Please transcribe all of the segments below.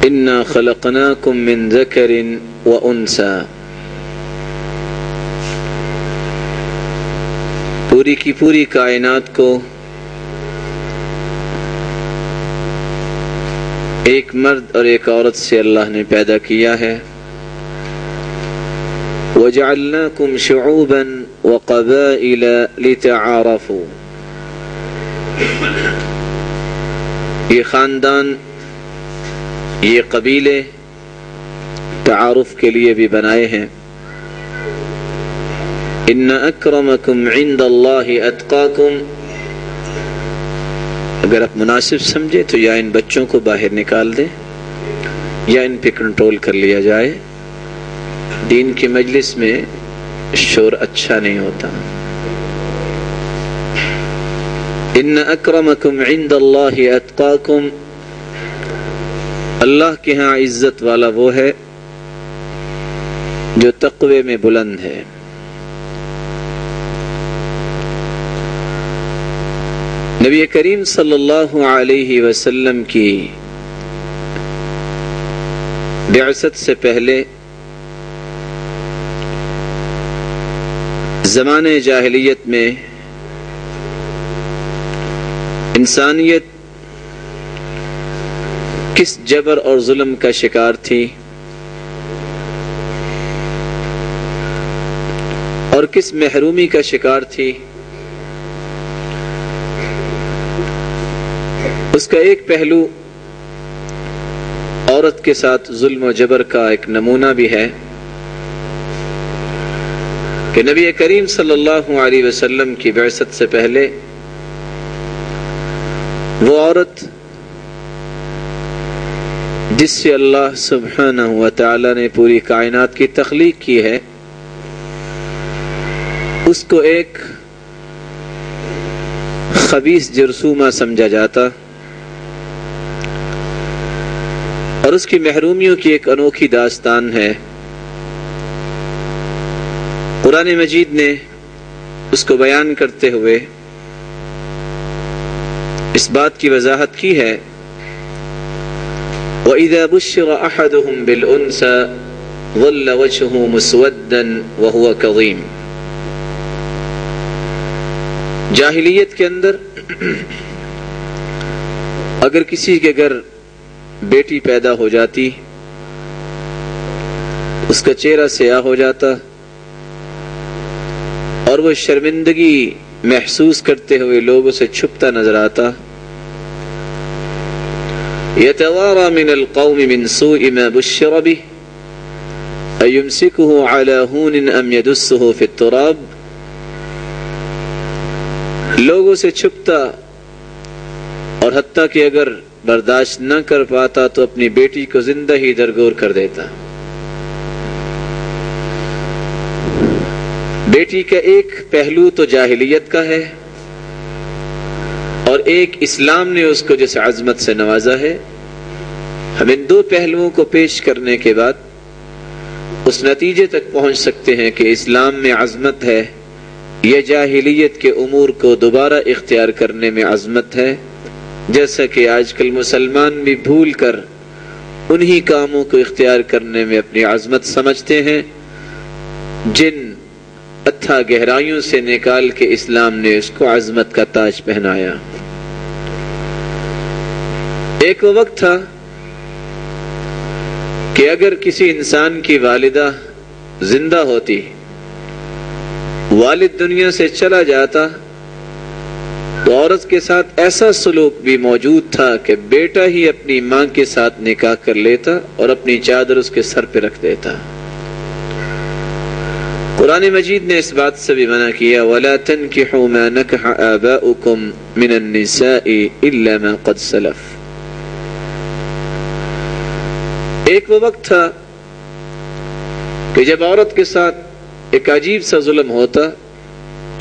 انا خلقناکم من ذکر و انثی، پوری کی پوری کائنات کو ایک مرد اور ایک عورت سے اللہ نے پیدا کیا ہے۔ وَجَعَلْنَاكُمْ شُعُوبًا وَقَبَائِلَ لِتَعَارَفُوا، یہ خاندان، یہ قبیلے تعارف کے لیے بھی بنائے ہیں۔ ان اکرمکم عند اللہ اتقاکم، اگر آپ مناسب سمجھے تو یا ان بچوں کو باہر نکال دیں یا ان پہ کنٹرول کر لیا جائے، دین کی مجلس میں شور اچھا نہیں ہوتا۔ ان اکرمکم عند اللہ اتقاکم، اللہ کے ہاں عزت والا وہ ہے جو تقوی میں بلند ہے۔ نبی کریم صلی اللہ علیہ وسلم کی بعثت سے پہلے زمانے جاہلیت میں انسانیت کس جبر اور ظلم کا شکار تھی اور کس محرومی کا شکار تھی، اس کا ایک پہلو عورت کے ساتھ ظلم و جبر کا ایک نمونہ بھی ہے کہ نبی کریم صلی اللہ علیہ وسلم کی بعثت سے پہلے وہ عورت جس سے اللہ سبحانہ و تعالی نے پوری کائنات کی تخلیق کی ہے، اس کو ایک خبیث جرثومہ سمجھا جاتا اور اس کی محرومیوں کی ایک انوکھی داستان ہے۔ قرآن مجید نے اس کو بیان کرتے ہوئے اس بات کی وضاحت کی ہے، وَإِذَا بُشِّرَ أَحَدُهُمْ بِالْأُنْثَى ظَلَّ وَجْهُهُ مُسْوَدًّا وَهُوَ كَظِيمٌ۔ جاہلیت کے اندر اگر کسی کے گھر بیٹی پیدا ہو جاتی، اس کا چہرہ سیاہ ہو جاتا اور وہ شرمندگی محسوس کرتے ہوئے لوگوں سے چھپتا نظر آتا۔ يَتَوَارَى مِنَ الْقَوْمِ مِنْ سُوءِ مَا بُشِّرَ بِهِ أَيُمْسِكُهُ عَلَى هُونٍ أَمْ يَدُسُّهُ فِي التُّرَابِ، لوگوں سے چھپتا اور حتیٰ کہ اگر برداشت نہ کر پاتا تو اپنی بیٹی کو زندہ ہی درگور کر دیتا۔ بیٹی کا ایک پہلو تو جاہلیت کا ہے اور ایک اسلام نے اس کو جس عظمت سے نوازا ہے۔ ہم ان دو پہلوؤں کو پیش کرنے کے بعد اس نتیجے تک پہنچ سکتے ہیں کہ اسلام میں عظمت ہے یا جاہلیت کے امور کو دوبارہ اختیار کرنے میں عظمت ہے، جیسا کہ آج کل مسلمان بھی بھول کر انہی کاموں کو اختیار کرنے میں اپنی عظمت سمجھتے ہیں جن اتھا گہرائیوں سے نکال کے اسلام نے اس کو عظمت کا تاج پہنایا۔ ایک وہ وقت تھا کہ اگر کسی انسان کی والدہ زندہ ہوتی، والد دنیا سے چلا جاتا، تو عورت کے ساتھ ایسا سلوک بھی موجود تھا کہ بیٹا ہی اپنی ماں کے ساتھ نکاح کر لیتا اور اپنی چادر اس کے سر پہ رکھ دیتا۔ قرآن مجید نے اس بات سے بھی منع کیا، وَلَا تَنْكِحُوا مَا نَكَحَ آبَاؤُكُمْ مِنَ النِّسَاءِ إِلَّا مَا قَدْ سَلَفَ۔ ایک وہ وقت تھا کہ جب عورت کے ساتھ ایک عجیب سا ظلم ہوتا،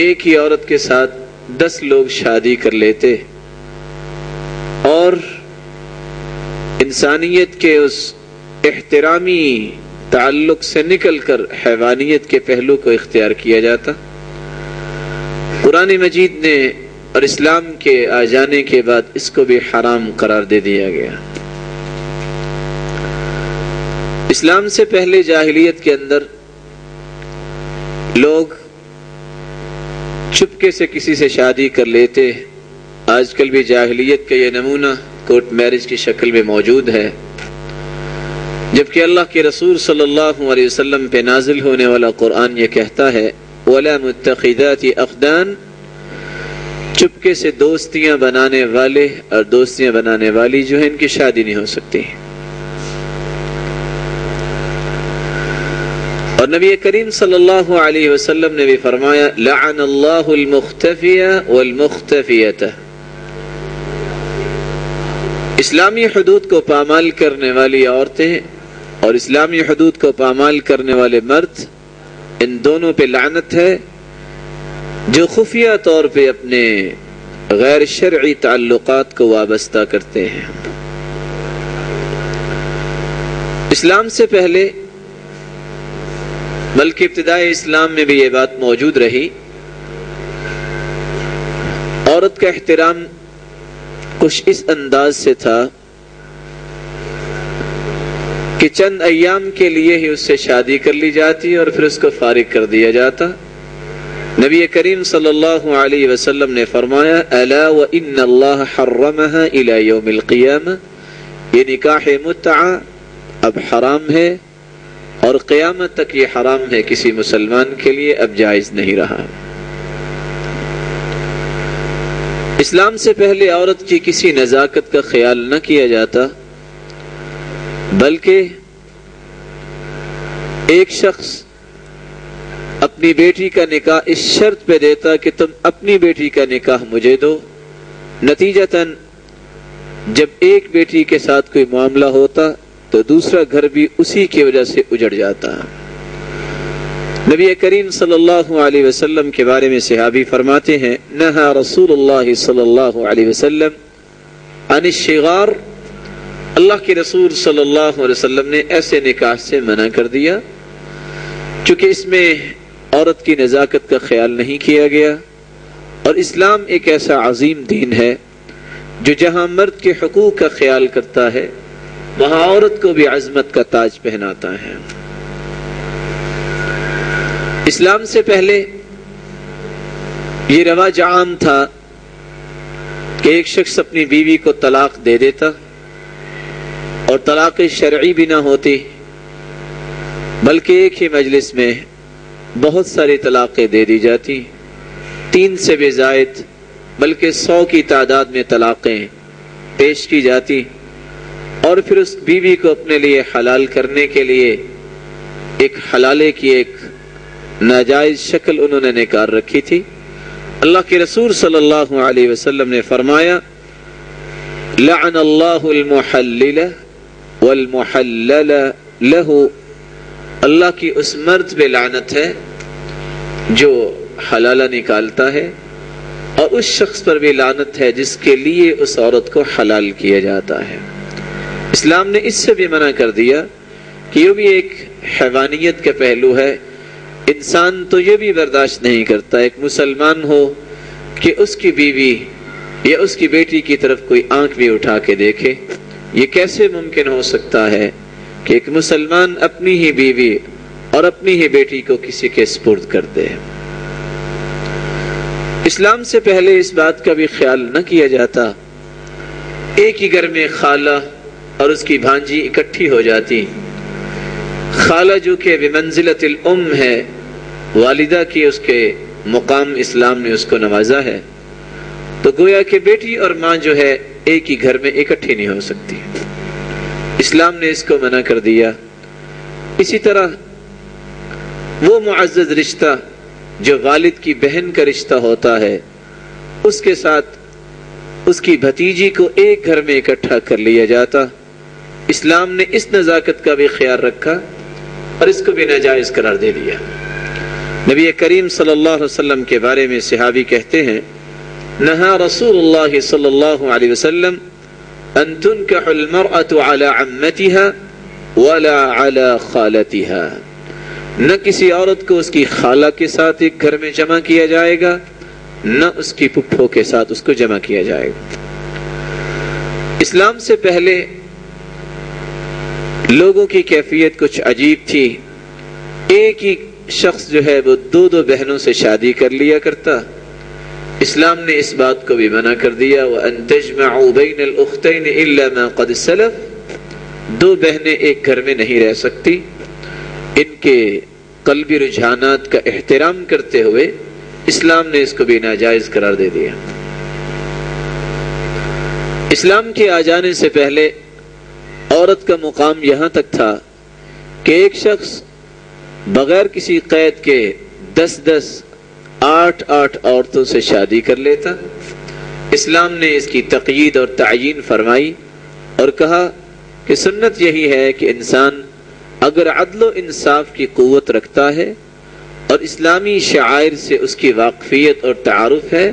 ایک ہی عورت کے ساتھ 10 لوگ شادی کر لیتے اور انسانیت کے اس احترامی تعلق سے نکل کر حیوانیت کے پہلو کو اختیار کیا جاتا۔ قرآن مجید نے اور اسلام کے آ جانے کے بعد اس کو بھی حرام قرار دے دیا گیا۔ اسلام سے پہلے جاہلیت کے اندر لوگ چپکے سے کسی سے شادی کر لیتے. آج کل بھی جاہلیت کا یہ نمونہ کورٹ میرج کی شکل میں موجود ہے، جبکہ اللہ کے رسول صلی اللہ علیہ وسلم پہ نازل ہونے والا قرآن یہ کہتا ہے وَلَا مُتَّخِذَاتِ أَخْدَانٍ، چپکے سے دوستیاں بنانے والے اور دوستیاں بنانے والی جو ہیں ان کی شادی نہیں ہو سکتی. اور نبی کریم صلی اللہ علیہ وسلم نے بھی فرمایا لعن اللہ المختفیہ والمختفیۃ، اسلامی حدود کو پامال کرنے والی عورتیں اور اسلامی حدود کو پامال کرنے والے مرد، ان دونوں پہ لعنت ہے جو خفیہ طور پہ اپنے غیر شرعی تعلقات کو وابستہ کرتے ہیں. اسلام سے پہلے بلکہ ابتدائی اسلام میں بھی یہ بات موجود رہی، عورت کا احترام کچھ اس انداز سے تھا کہ چند ایام کے لیے ہی اس سے شادی کر لی جاتی اور پھر اس کو فارغ کر دیا جاتا. نبی کریم صلی اللہ علیہ وسلم نے فرمایا الا وان اللہ حرمها الى یوم القیامہ، یہ نکاح متعہ اب حرام ہے اور قیامت تک یہ حرام ہے، کسی مسلمان کے لیے اب جائز نہیں رہا. اسلام سے پہلے عورت کی کسی نزاکت کا خیال نہ کیا جاتا، بلکہ ایک شخص اپنی بیٹی کا نکاح اس شرط پہ دیتا کہ تم اپنی بیٹی کا نکاح مجھے دو. نتیجتاً جب ایک بیٹی کے ساتھ کوئی معاملہ ہوتا تو دوسرا گھر بھی اسی کی وجہ سے اجڑ جاتا. نبی کریم صلی اللہ علیہ وسلم کے بارے میں صحابی فرماتے ہیں نہا رسول اللہ صلی اللہ علیہ وسلم عن الشغار، اللہ کے رسول صلی اللہ علیہ وسلم نے ایسے نکاح سے منع کر دیا چونکہ اس میں عورت کی نزاکت کا خیال نہیں کیا گیا. اور اسلام ایک ایسا عظیم دین ہے جو جہاں مرد کے حقوق کا خیال کرتا ہے وہاں عورت کو بھی عظمت کا تاج پہناتا ہے. اسلام سے پہلے یہ رواج عام تھا کہ ایک شخص اپنی بیوی کو طلاق دے دیتا اور طلاق شرعی بھی نہ ہوتی، بلکہ ایک ہی مجلس میں بہت ساری طلاقیں دے دی جاتی، 3 سے بھی زائد بلکہ 100 کی تعداد میں طلاقیں پیش کی جاتی. اور پھر اس بیوی کو اپنے لیے حلال کرنے کے لیے ایک حلالے کی ایک ناجائز شکل انہوں نے نکال رکھی تھی. اللہ کے رسول صلی اللہ علیہ وسلم نے فرمایا لعن اللہ المحلل والمحلل له، اللہ کی اس مرد پہ لعنت ہے جو حلالہ نکالتا ہے اور اس شخص پر بھی لعنت ہے جس کے لیے اس عورت کو حلال کیا جاتا ہے. اسلام نے اس سے بھی منع کر دیا کہ یہ بھی ایک حیوانیت کا پہلو ہے. انسان تو یہ بھی برداشت نہیں کرتا ایک مسلمان ہو کہ اس کی بیوی یا اس کی بیٹی کی طرف کوئی آنکھ بھی اٹھا کے دیکھے. یہ کیسے ممکن ہو سکتا ہے کہ ایک مسلمان اپنی ہی بیوی اور اپنی ہی بیٹی کو کسی کے سپرد کر دے. اسلام سے پہلے اس بات کا بھی خیال نہ کیا جاتا. ایک ہی گھر میں خالہ اور اس کی بھانجی اکٹھی ہو جاتی. خالہ جو کہ بمنزلت الام ہے، والدہ کی اس کے مقام اسلام نے اس کو نوازا ہے، تو گویا کہ بیٹی اور ماں جو ہے ایک ہی گھر میں اکٹھی نہیں ہو سکتی. اسلام نے اس کو منع کر دیا. اسی طرح وہ معزز رشتہ جو والد کی بہن کا رشتہ ہوتا ہے اس کے ساتھ اس کی بھتیجی کو ایک گھر میں اکٹھا کر لیا جاتا. اسلام نے اس نزاکت کا بھی خیال رکھا اور اس کو بھی ناجائز قرار دے دیا. نبی کریم صلی اللہ علیہ وسلم کے بارے میں صحابی کہتے ہیں نہا رسول اللہ صلی اللہ علیہ وسلم ان تنکح المرأة على عمتها ولا على خالتها، نہ کسی عورت کو اس کی خالہ کے ساتھ ایک گھر میں جمع کیا جائے گا نہ اس کی پھپھو کے ساتھ اس کو جمع کیا جائے گا. اسلام سے پہلے لوگوں کی کیفیت کچھ عجیب تھی. ایک ہی شخص جو ہے وہ دو بہنوں سے شادی کر لیا کرتا. اسلام نے اس بات کو بھی منع کر دیا وَأَن تَجْمَعُوا بَيْنَ الْأُخْتَيْنِ إِلَّا مَا قَدْ سَلَفَ. دو بہنیں ایک گھر میں نہیں رہ سکتی. ان کے قلبی رجحانات کا احترام کرتے ہوئے اسلام نے اس کو بھی ناجائز قرار دے دیا. اسلام کے آ جانے سے پہلے عورت کا مقام یہاں تک تھا کہ ایک شخص بغیر کسی قید کے 8 عورتوں سے شادی کر لیتا. اسلام نے اس کی تقیید اور تعیین فرمائی اور کہا کہ سنت یہی ہے کہ انسان اگر عدل و انصاف کی قوت رکھتا ہے اور اسلامی شعائر سے اس کی واقفیت اور تعارف ہے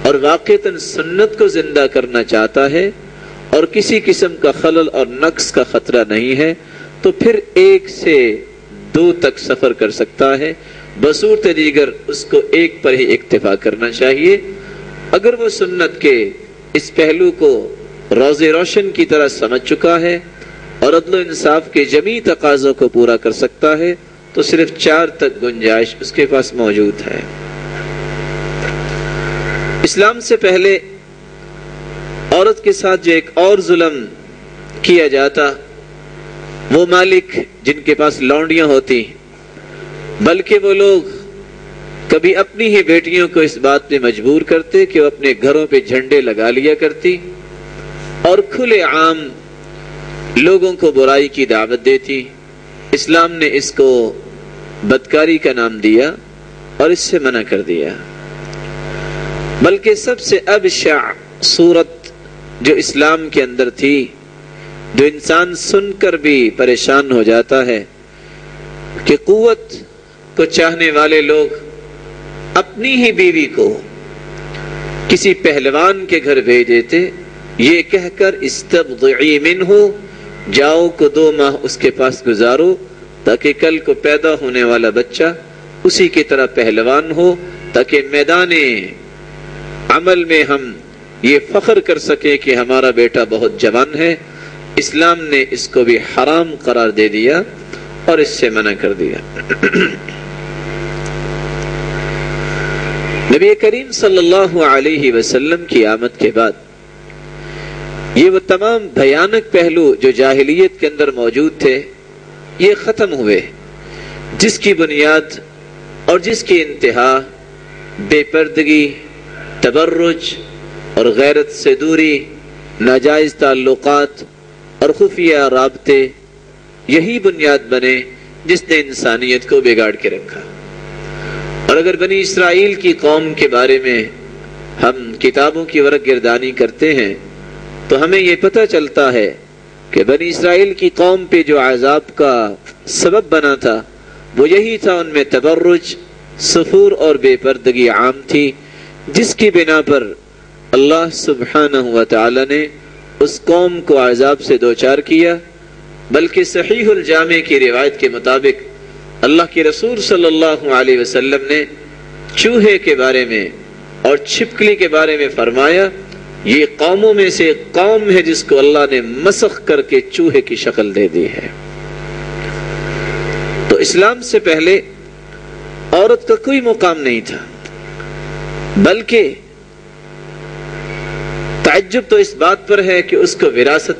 اور واقعتاً سنت کو زندہ کرنا چاہتا ہے اور کسی قسم کا خلل اور نقص کا خطرہ نہیں ہے تو پھر 1 سے 2 تک سفر کر سکتا ہے. بصورت دیگر اس کو ایک پر ہی اکتفا کرنا چاہیے. اگر وہ سنت کے اس پہلو کو روز روشن کی طرح سمجھ چکا ہے اور عدل و انصاف کے جمیع تقاضوں کو پورا کر سکتا ہے تو صرف 4 تک گنجائش اس کے پاس موجود ہے. اسلام سے پہلے عورت کے ساتھ جو ایک اور ظلم کیا جاتا وہ مالک جن کے پاس لونڈیاں ہوتی، بلکہ وہ لوگ کبھی اپنی ہی بیٹیوں کو اس بات میں مجبور کرتے کہ وہ اپنے گھروں پہ جھنڈے لگا لیا کرتی اور کھلے عام لوگوں کو برائی کی دعوت دیتی. اسلام نے اس کو بدکاری کا نام دیا اور اس سے منع کر دیا. بلکہ سب سے ابشع صورت جو اسلام کے اندر تھی، جو انسان سن کر بھی پریشان ہو جاتا ہے، کہ قوت کو چاہنے والے لوگ اپنی ہی بیوی کو کسی پہلوان کے گھر بھیج دیتے یہ کہہ کر استبضعی منہ، جاؤ کو 2 ماہ اس کے پاس گزارو تاکہ کل کو پیدا ہونے والا بچہ اسی کی طرح پہلوان ہو، تاکہ میدان عمل میں ہم یہ فخر کر سکیں کہ ہمارا بیٹا بہت جوان ہے. اسلام نے اس کو بھی حرام قرار دے دیا اور اس سے منع کر دیا. نبی کریم صلی اللہ علیہ وسلم کی آمد کے بعد یہ وہ تمام بھیانک پہلو جو جاہلیت کے اندر موجود تھے یہ ختم ہوئے، جس کی بنیاد اور جس کی انتہا بے پردگی، تبرج اور غیرت سے دوری، ناجائز تعلقات اور خفیہ رابطے، یہی بنیاد بنے جس نے انسانیت کو بگاڑ کے رکھا. اور اگر بنی اسرائیل کی قوم کے بارے میں ہم کتابوں کی ورق گردانی کرتے ہیں تو ہمیں یہ پتہ چلتا ہے کہ بنی اسرائیل کی قوم پہ جو عذاب کا سبب بنا تھا وہ یہی تھا، ان میں تبرج، سفور اور بے پردگی عام تھی، جس کی بنا پر اللہ سبحانہ و تعالی نے اس قوم کو عذاب سے دوچار کیا. بلکہ صحیح الجامع کی روایت کے مطابق اللہ کے رسول صلی اللہ علیہ وسلم نے چوہے کے بارے میں اور چھپکلی کے بارے میں فرمایا یہ قوموں میں سے قوم ہے جس کو اللہ نے مسخ کر کے چوہے کی شکل دے دی ہے. تو اسلام سے پہلے عورت کا کوئی مقام نہیں تھا، بلکہ تعجب تو اس بات پر ہے کہ اس کو وراثت